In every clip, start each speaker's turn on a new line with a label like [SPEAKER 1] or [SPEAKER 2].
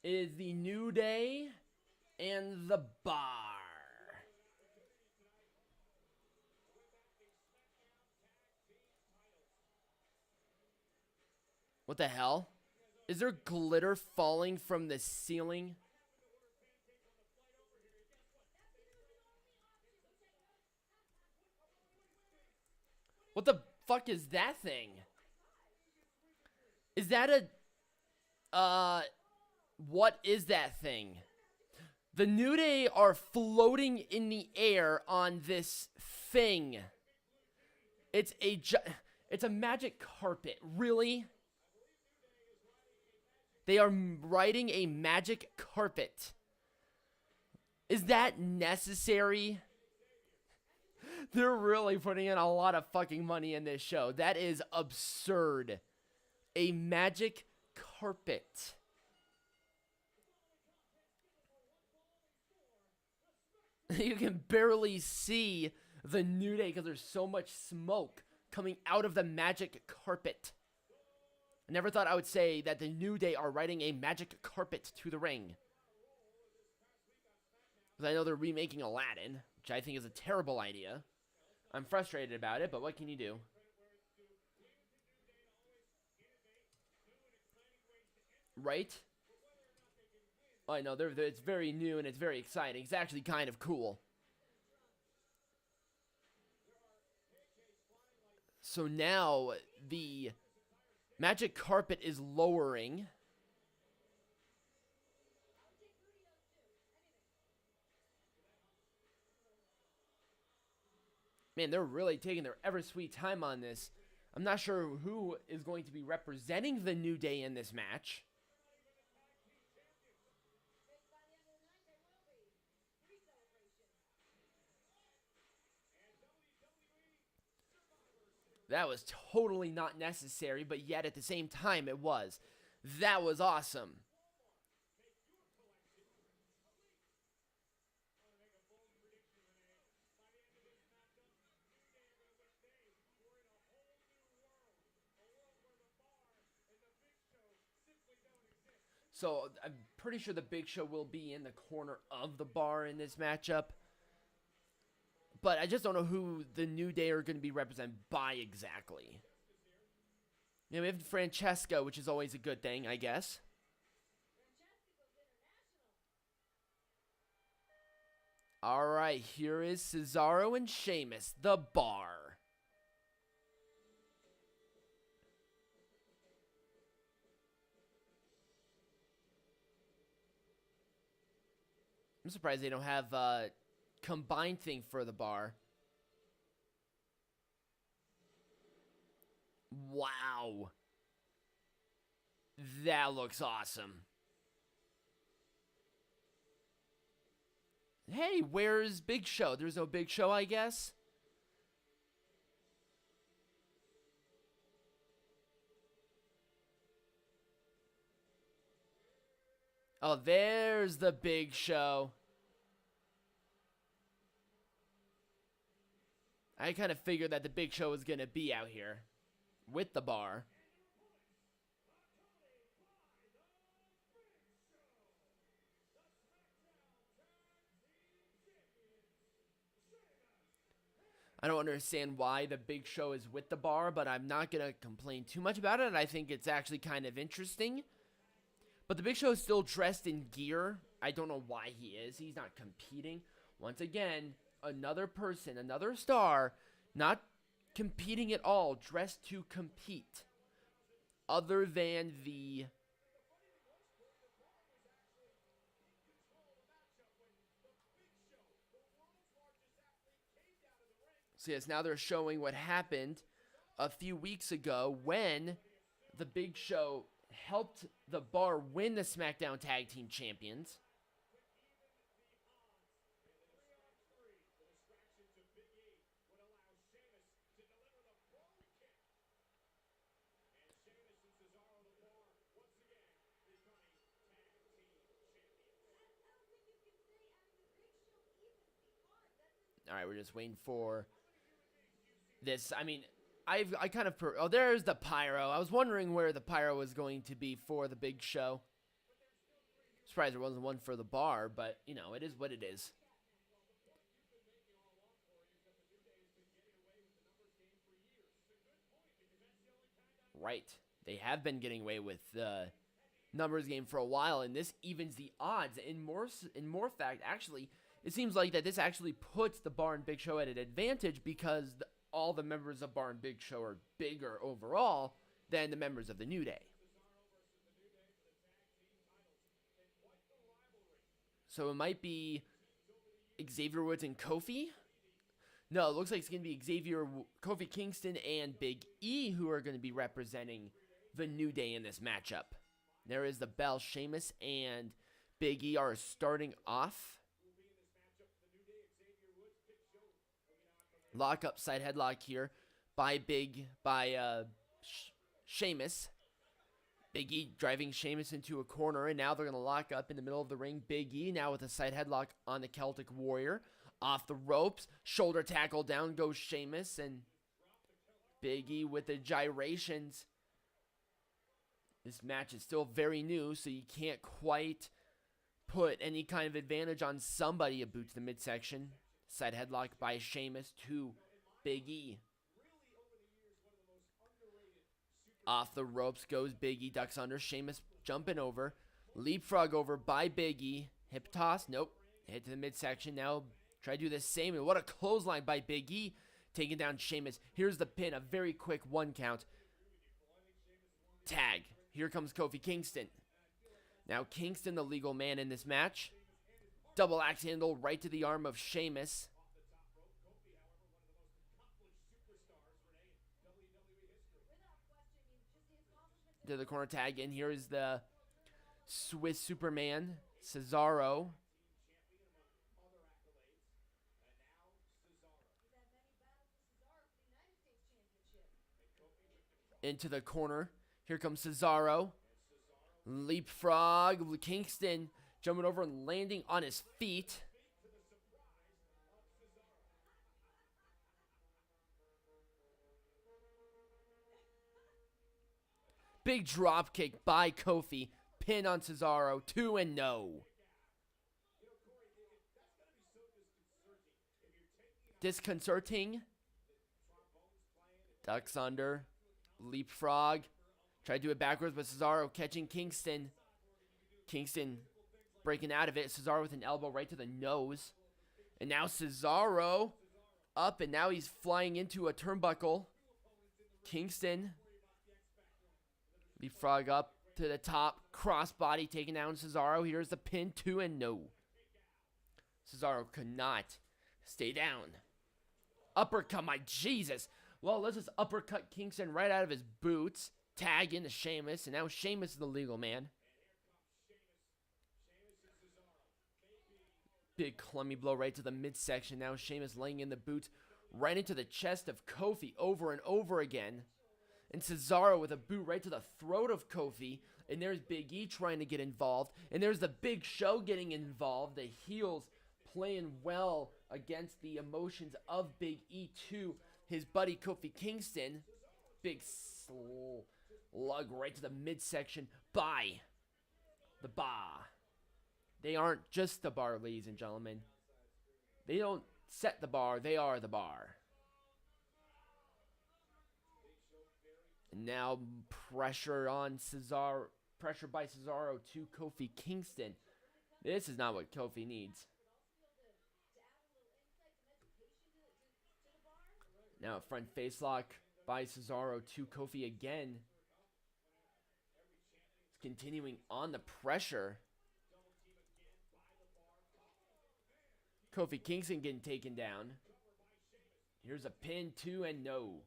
[SPEAKER 1] is the New Day and the Bar. What the hell? Is there glitter falling from the ceiling? What the fuck is that thing? Is that a... what is that thing? The New Day are floating in the air on this thing. It's a magic carpet. Really? They are riding a magic carpet. Is that necessary? They're really putting in a lot of fucking money in this show. That is absurd. A magic carpet. You can barely see the New Day because there's so much smoke coming out of the magic carpet. I never thought I would say that the New Day are riding a magic carpet to the ring. Because I know they're remaking Aladdin, which I think is a terrible idea. I'm frustrated about it, but what can you do? Right? Oh, I know, it's very new and it's very exciting. It's actually kind of cool. So now the magic carpet is lowering. Man, they're really taking their ever sweet time on this. I'm not sure who is going to be representing the New Day in this match. That was totally not necessary, but yet at the same time it was. That was awesome. So I'm pretty sure the Big Show will be in the corner of the bar in this matchup. But I just don't know who the New Day are going to be represented by exactly. You know, we have Francesco, which is always a good thing, I guess. Alright, here is Cesaro and Sheamus, the Bar. I'm surprised they don't have a combined thing for the Bar. Wow. That looks awesome. Hey, where's Big Show? There's no Big Show, I guess. Oh, there's the Big Show. I kind of figured that the Big Show was going to be out here with the Bar. I don't understand why the Big Show is with the Bar, but I'm not going to complain too much about it. I think it's actually kind of interesting. But the Big Show is still dressed in gear. I don't know why he is. He's not competing. Once again, another person, another star, not competing at all, dressed to compete. Other than the... So yes, now they're showing what happened a few weeks ago when the Big Show helped the Bar win the Smackdown Tag Team Champions. All right, we're just waiting for this. I mean, I kind of... oh, there's the pyro. I was wondering where the pyro was going to be for the Big Show. surprised there wasn't one for the bar, but, you know, it is what it is. Right. They have been getting away with the numbers game for a while, and this evens the odds. In more fact, actually, it seems like that this actually puts the Bar and Big Show at an advantage because all the members of Bar and Big Show are bigger overall than the members of the New Day. So it might be Xavier Woods and Kofi. No, it looks like it's going to be Kofi Kingston, and Big E who are going to be representing the New Day in this matchup. There is the bell. Sheamus and Big E are starting off. Lock up, side headlock here by Sheamus. Big E driving Sheamus into a corner, and now they're going to lock up in the middle of the ring. Big E now with a side headlock on the Celtic Warrior. Off the ropes, shoulder tackle, down goes Sheamus, and Big E with the gyrations. This match is still very new, so you can't quite put any kind of advantage on somebody. A boot to the midsection. Side headlock by Sheamus to Big E. Off the ropes goes Big E, ducks under. Sheamus jumping over. Leapfrog over by Big E. Hip toss, nope. Hit to the midsection. Now try to do the same, and what a clothesline by Big E. Taking down Sheamus. Here's the pin, a very quick 1 count. Tag. Here comes Kofi Kingston. Now Kingston, the legal man in this match. Double axe handle right to the arm of Sheamus. To the corner tag, and here is the Swiss Superman, Cesaro. Into the corner. Here comes Cesaro. Leapfrog. Kingston jumping over and landing on his feet. Big drop kick by Kofi. Pin on Cesaro. 2-0. Disconcerting. Ducks under. Leapfrog. Try to do it backwards, but Cesaro catching Kingston. Kingston breaking out of it. Cesaro with an elbow right to the nose. And now Cesaro up, and now he's flying into a turnbuckle. Kingston. Leapfrog up to the top. Crossbody taking down Cesaro. Here's the pin. 2-0. Cesaro could not stay down. Uppercut, my Jesus. Well, let's just uppercut Kingston right out of his boots. Tag into Sheamus, and now Sheamus is the legal man. Big clummy blow right to the midsection. Now Sheamus laying in the boots right into the chest of Kofi over and over again. And Cesaro with a boot right to the throat of Kofi. And there's Big E trying to get involved. And there's the Big Show getting involved. The heels playing well against the emotions of Big E to his buddy Kofi Kingston. Big slug right to the midsection by the Bar. They aren't just the Bar, ladies and gentlemen. They don't set the bar, they are the bar. And now pressure on Cesaro, pressure by Cesaro to Kofi Kingston. This is not what Kofi needs. Now front face lock by Cesaro to Kofi again. It's continuing on the pressure. Kofi Kingston getting taken down. Here's a pin, 2-0.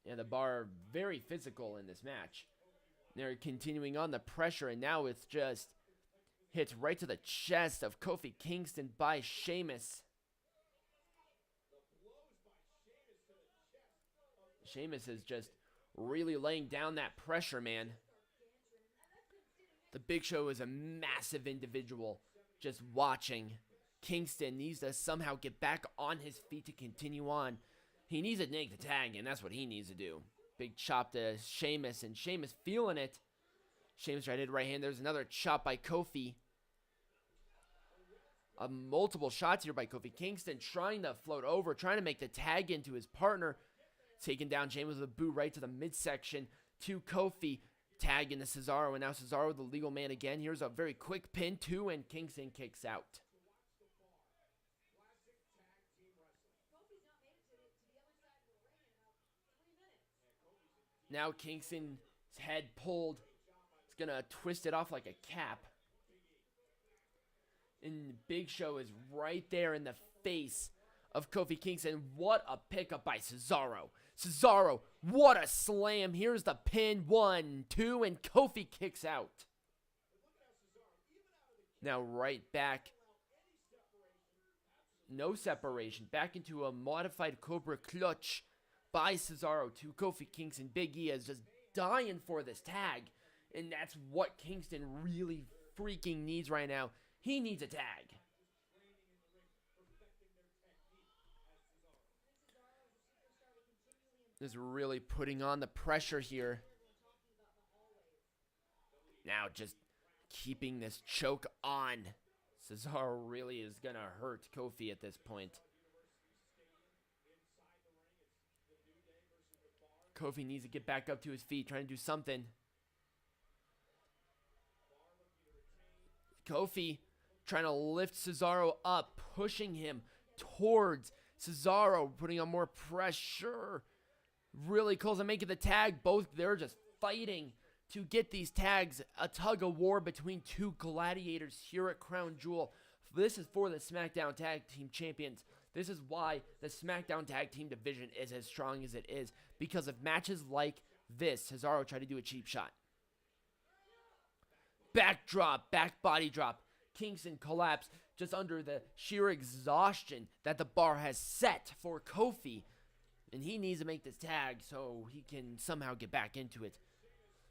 [SPEAKER 1] Yeah, the Bar very physical in this match. They're continuing on the pressure, and now it's just hits right to the chest of Kofi Kingston by Sheamus. Sheamus is just really laying down that pressure, man. The Big Show is a massive individual. Just watching. Kingston needs to somehow get back on his feet to continue on. He needs to neg the tag, and that's what he needs to do. Big chop to Sheamus, and Sheamus feeling it. Sheamus right hand, right hand. There's another chop by Kofi. Multiple shots here by Kofi Kingston, trying to float over, trying to make the tag into his partner. Taking down Sheamus with a boot right to the midsection to Kofi. Tag into Cesaro, and now Cesaro the legal man again. Here's a very quick pin, 2, and Kingston kicks out. Now Kingston's head pulled. It's going to twist it off like a cap. And Big Show is right there in the face of Kofi Kingston. What a pickup by Cesaro. Cesaro, what a slam. Here's the pin. 1, 2, and Kofi kicks out. Now right back. No separation. Back into a modified Cobra clutch by Cesaro to Kofi Kingston. Big E is just dying for this tag. And that's what Kingston really freaking needs right now. He needs a tag. Is really putting on the pressure here. Now just keeping this choke on. Cesaro really is going to hurt Kofi at this point. Kofi needs to get back up to his feet, trying to do something. Kofi trying to lift Cesaro up, pushing him towards Cesaro, putting on more pressure. Really close to making the tag. Both, they're just fighting to get these tags. A tug of war between two gladiators here at Crown Jewel. This is for the SmackDown Tag Team Champions. This is why the SmackDown Tag Team division is as strong as it is. Because of matches like this. Cesaro tried to do a cheap shot. Backdrop, back body drop. Kingston collapsed just under the sheer exhaustion that the bar has set for Kofi. And he needs to make this tag so he can somehow get back into it.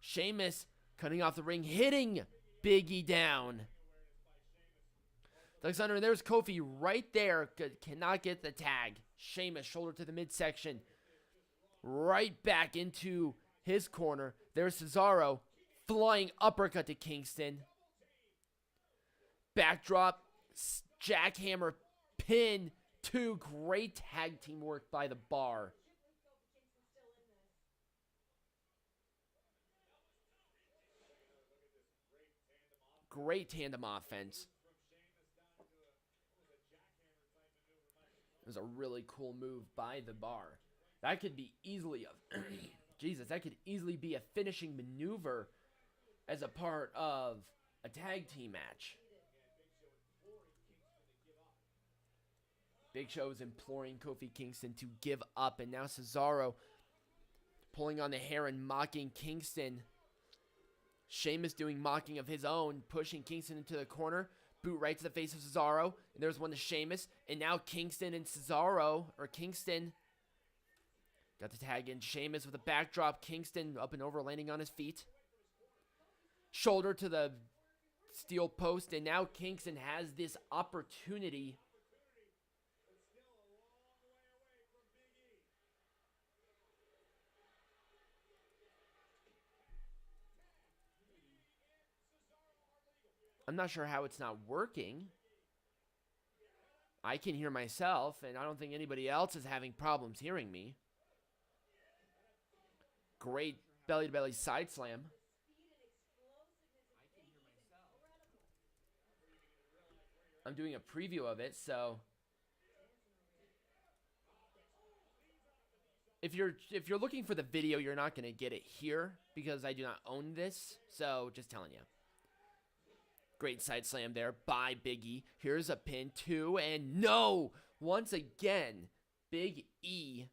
[SPEAKER 1] Sheamus cutting off the ring, hitting Big E down. Alexander, and there's Kofi right there. Cannot get the tag. Sheamus, shoulder to the midsection. Right back into his corner. There's Cesaro. Flying uppercut to Kingston. Backdrop. Jackhammer. Pin. 2. Great tag team work by the bar. Great tandem offense. It was a really cool move by the bar. That could be easily a Jesus, that could easily be a finishing maneuver as a part of a tag team match. Big Show is imploring Kofi Kingston to give up, and now Cesaro pulling on the hair and mocking Kingston. Sheamus doing mocking of his own, pushing Kingston into the corner. Boot right to the face of Cesaro. And there's one to Sheamus. And now Kingston and Cesaro, or Kingston, got the tag in. Sheamus with a backdrop. Kingston up and over, landing on his feet. Shoulder to the steel post. And now Kingston has this opportunity. I'm not sure how it's not working. I can hear myself, and I don't think anybody else is having problems hearing me. Great belly-to-belly side slam. I'm doing a preview of it, so if you're looking for the video, you're not going to get it here because I do not own this. So just telling you. Great side slam there by Big E. Here's a pin, 2, and no! Once again, Big E,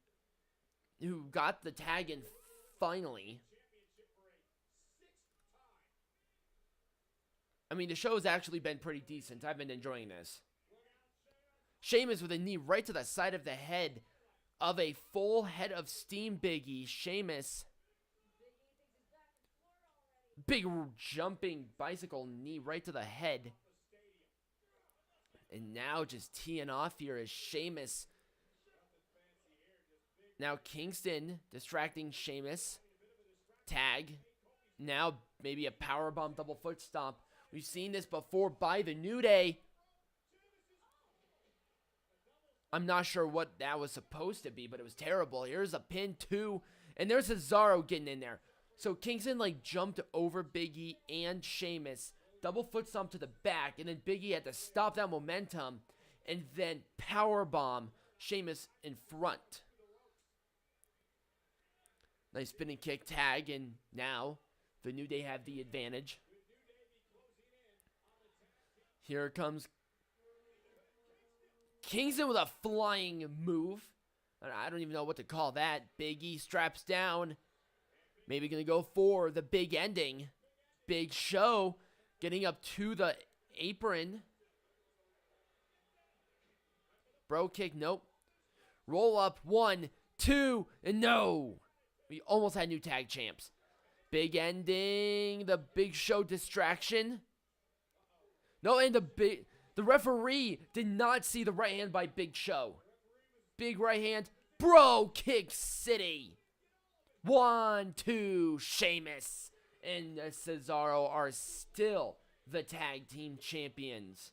[SPEAKER 1] who got the tag in finally. I mean, the show's actually been pretty decent. I've been enjoying this. Sheamus with a knee right to the side of the head of a full head of steam Big E. Sheamus. Big jumping bicycle knee right to the head. And now just teeing off here as Sheamus Now Kingston distracting Sheamus. Tag. Now maybe a powerbomb double foot stomp. We've seen this before by the New Day. I'm not sure what that was supposed to be, but it was terrible. Here's a pin, 2. And there's Cesaro getting in there. So Kingston, like, jumped over Big E and Sheamus. Double foot stomp to the back. And then Big E had to stop that momentum. And then powerbomb Sheamus in front. Nice spinning kick, tag. And now the New Day have the advantage. Here comes Kingston with a flying move. I don't even know what to call that. Big E straps down. Maybe going to go for the big ending. Big Show getting up to the apron. Bro kick, nope. Roll up, 1, 2, and no. We almost had new tag champs. Big ending. The Big Show distraction. No, and the referee did not see the right hand by Big Show. Big right hand. Bro kick city. 1, 2, Sheamus and Cesaro are still the tag team champions.